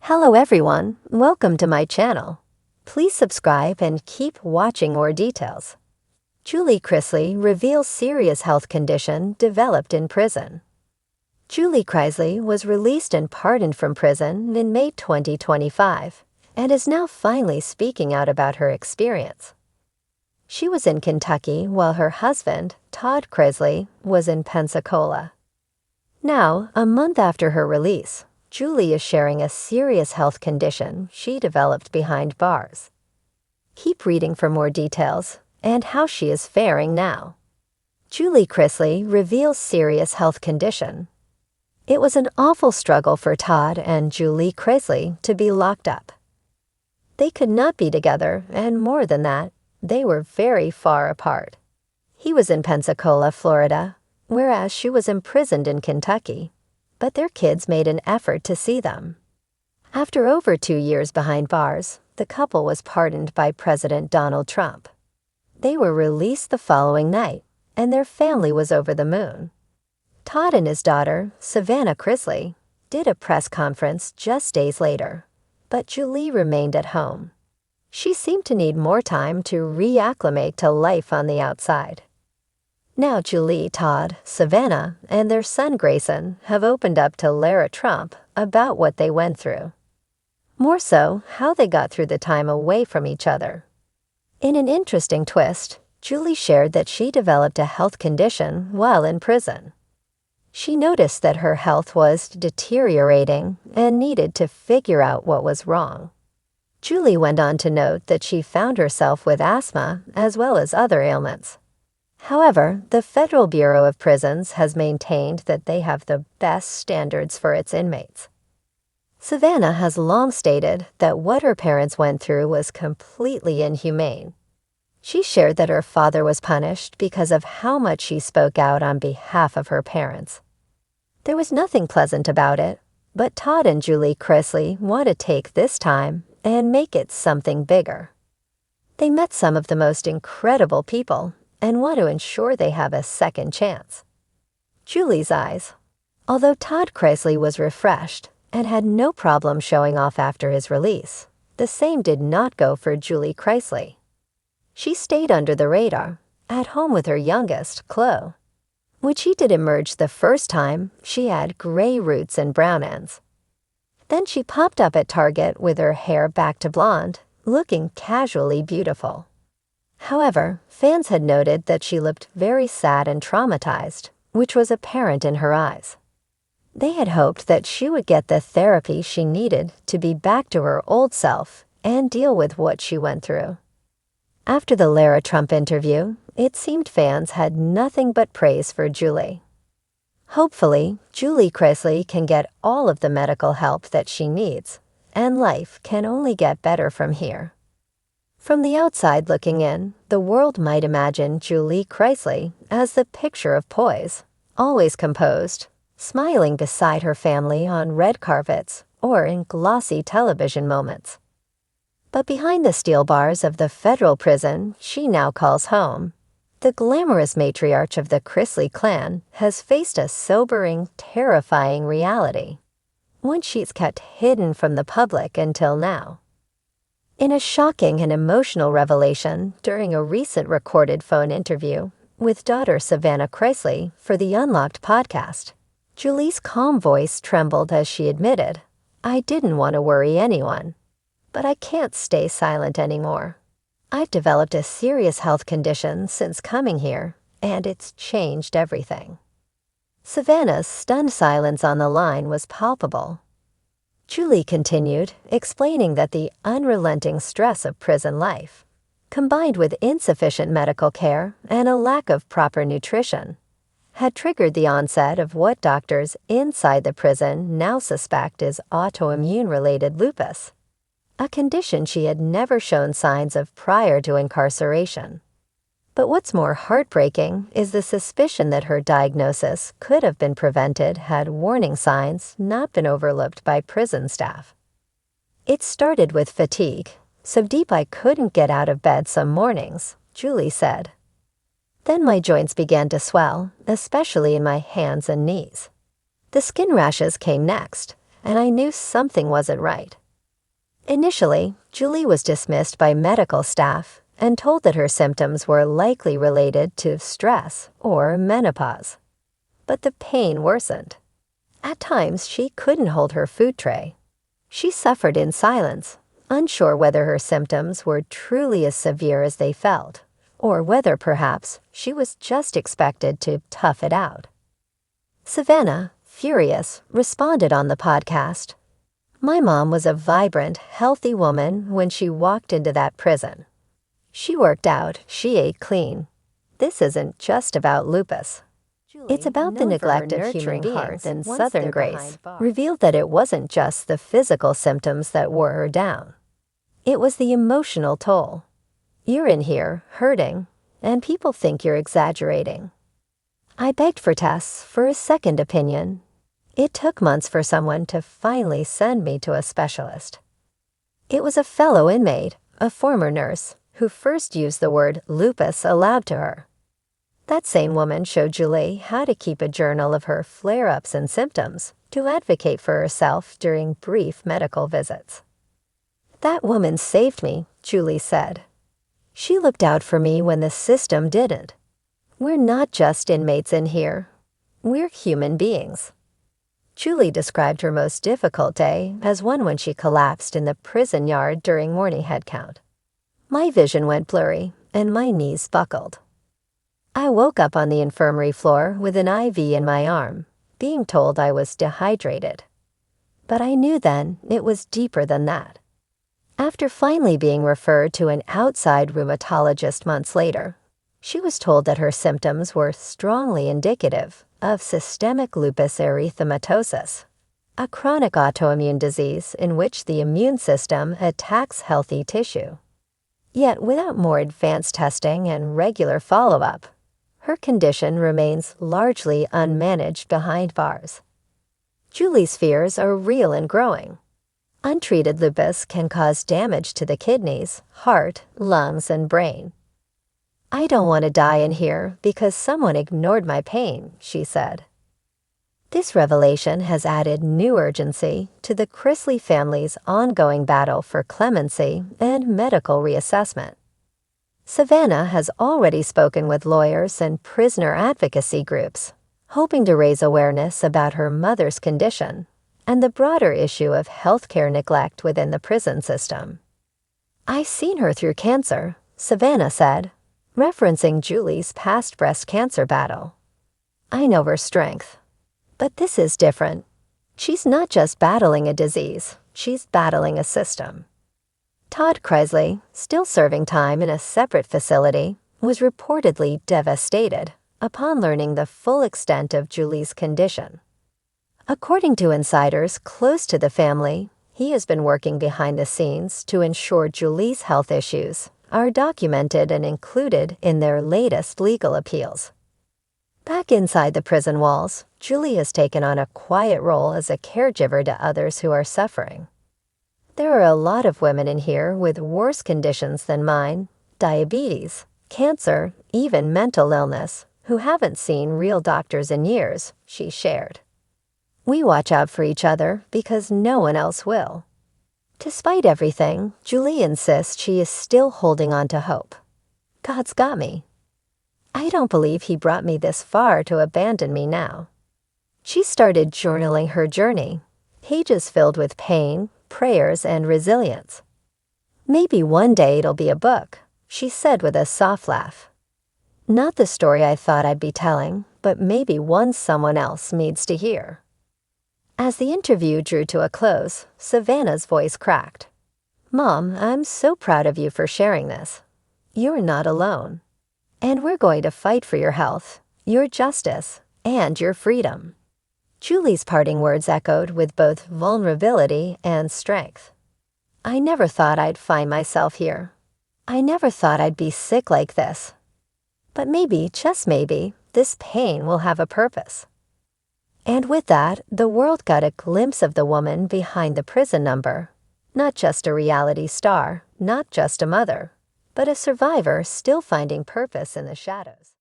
Hello everyone, welcome to my channel. Please subscribe and keep watching more details. Julie Chrisley reveals serious health condition developed in prison. Julie Chrisley was released and pardoned from prison in May 2025 and is now finally speaking out about her experience. She was in Kentucky while her husband, Todd Chrisley, was in Pensacola. Now, a month after her release, Julie is sharing a serious health condition she developed behind bars. Keep reading for more details and how she is faring now. Julie Chrisley reveals serious health condition. It was an awful struggle for Todd and Julie Chrisley to be locked up. They could not be together, and more than that, they were very far apart. He was in Pensacola, Florida, whereas she was imprisoned in Kentucky. But their kids made an effort to see them. After over 2 years behind bars, the couple was pardoned by President Donald Trump. They were released the following night, and their family was over the moon. Todd and his daughter, Savannah Chrisley, did a press conference just days later, but Julie remained at home. She seemed to need more time to reacclimate to life on the outside. Now Julie, Todd, Savannah, and their son Grayson have opened up to Lara Trump about what they went through. More so, how they got through the time away from each other. In an interesting twist, Julie shared that she developed a health condition while in prison. She noticed that her health was deteriorating and needed to figure out what was wrong. Julie went on to note that she found herself with asthma as well as other ailments. However, the Federal Bureau of Prisons has maintained that they have the best standards for its inmates. Savannah has long stated that what her parents went through was completely inhumane. She shared that her father was punished because of how much she spoke out on behalf of her parents. There was nothing pleasant about it, but Todd and Julie Chrisley want to take this time and make it something bigger. They met some of the most incredible people and want to ensure they have a second chance. Julie's eyes. Although Todd Chrisley was refreshed and had no problem showing off after his release, the same did not go for Julie Chrisley. She stayed under the radar, at home with her youngest, Chloe. When she did emerge the first time, she had gray roots and brown ends. Then she popped up at Target with her hair back to blonde, looking casually beautiful. However, fans had noted that she looked very sad and traumatized, which was apparent in her eyes. They had hoped that she would get the therapy she needed to be back to her old self and deal with what she went through. After the Lara Trump interview, it seemed fans had nothing but praise for Julie. Hopefully, Julie Chrisley can get all of the medical help that she needs, and life can only get better from here. From the outside looking in, the world might imagine Julie Chrisley as the picture of poise, always composed, smiling beside her family on red carpets or in glossy television moments. But behind the steel bars of the federal prison she now calls home, the glamorous matriarch of the Chrisley clan has faced a sobering, terrifying reality, one she's kept hidden from the public until now. In a shocking and emotional revelation during a recent recorded phone interview with daughter Savannah Chrisley for the Unlocked podcast, Julie's calm voice trembled as she admitted, "I didn't want to worry anyone, but I can't stay silent anymore. I've developed a serious health condition since coming here, and it's changed everything." Savannah's stunned silence on the line was palpable. Julie continued, explaining that the unrelenting stress of prison life, combined with insufficient medical care and a lack of proper nutrition, had triggered the onset of what doctors inside the prison now suspect is autoimmune-related lupus, a condition she had never shown signs of prior to incarceration. But what's more heartbreaking is the suspicion that her diagnosis could have been prevented had warning signs not been overlooked by prison staff. "It started with fatigue, so deep I couldn't get out of bed some mornings," Julie said. "Then my joints began to swell, especially in my hands and knees. The skin rashes came next, and I knew something wasn't right. Initially, Julie was dismissed by medical staff and told that her symptoms were likely related to stress or menopause. But the pain worsened. At times, she couldn't hold her food tray. She suffered in silence, unsure whether her symptoms were truly as severe as they felt, or whether perhaps she was just expected to tough it out. Savannah, furious, responded on the podcast. My mom was a vibrant, healthy woman when she walked into that prison. She worked out, she ate clean. This isn't just about lupus. It's about the neglect of human beings, and Southern Grace revealed that it wasn't just the physical symptoms that wore her down. It was the emotional toll. You're in here, hurting, and people think you're exaggerating. I begged for tests, for a second opinion. It took months for someone to finally send me to a specialist. It was a fellow inmate, a former nurse, who first used the word lupus aloud to her. That same woman showed Julie how to keep a journal of her flare-ups and symptoms to advocate for herself during brief medical visits. That woman saved me, Julie said. She looked out for me when the system didn't. We're not just inmates in here. We're human beings. Julie described her most difficult day as one when she collapsed in the prison yard during morning head count. My vision went blurry, and my knees buckled. I woke up on the infirmary floor with an IV in my arm, being told I was dehydrated. But I knew then it was deeper than that. After finally being referred to an outside rheumatologist months later, she was told that her symptoms were strongly indicative of systemic lupus erythematosus, a chronic autoimmune disease in which the immune system attacks healthy tissue. Yet without more advanced testing and regular follow-up, her condition remains largely unmanaged behind bars. Julie's fears are real and growing. Untreated lupus can cause damage to the kidneys, heart, lungs, and brain. I don't want to die in here because someone ignored my pain, she said. This revelation has added new urgency to the Chrisley family's ongoing battle for clemency and medical reassessment. Savannah has already spoken with lawyers and prisoner advocacy groups, hoping to raise awareness about her mother's condition and the broader issue of healthcare neglect within the prison system. I've seen her through cancer, Savannah said, referencing Julie's past breast cancer battle. I know her strength. But this is different. She's not just battling a disease, she's battling a system. Todd Chrisley, still serving time in a separate facility, was reportedly devastated upon learning the full extent of Julie's condition. According to insiders close to the family, he has been working behind the scenes to ensure Julie's health issues are documented and included in their latest legal appeals. Back inside the prison walls, Julie has taken on a quiet role as a caregiver to others who are suffering. There are a lot of women in here with worse conditions than mine, diabetes, cancer, even mental illness, who haven't seen real doctors in years, she shared. We watch out for each other because no one else will. Despite everything, Julie insists she is still holding on to hope. God's got me. I don't believe he brought me this far to abandon me now. She started journaling her journey, pages filled with pain, prayers, and resilience. Maybe one day it'll be a book, she said with a soft laugh. Not the story I thought I'd be telling, but maybe one someone else needs to hear. As the interview drew to a close, Savannah's voice cracked. Mom, I'm so proud of you for sharing this. You're not alone. And we're going to fight for your health, your justice, and your freedom. Julie's parting words echoed with both vulnerability and strength. I never thought I'd find myself here. I never thought I'd be sick like this. But maybe, just maybe, this pain will have a purpose. And with that, the world got a glimpse of the woman behind the prison number. Not just a reality star, not just a mother, but a survivor still finding purpose in the shadows.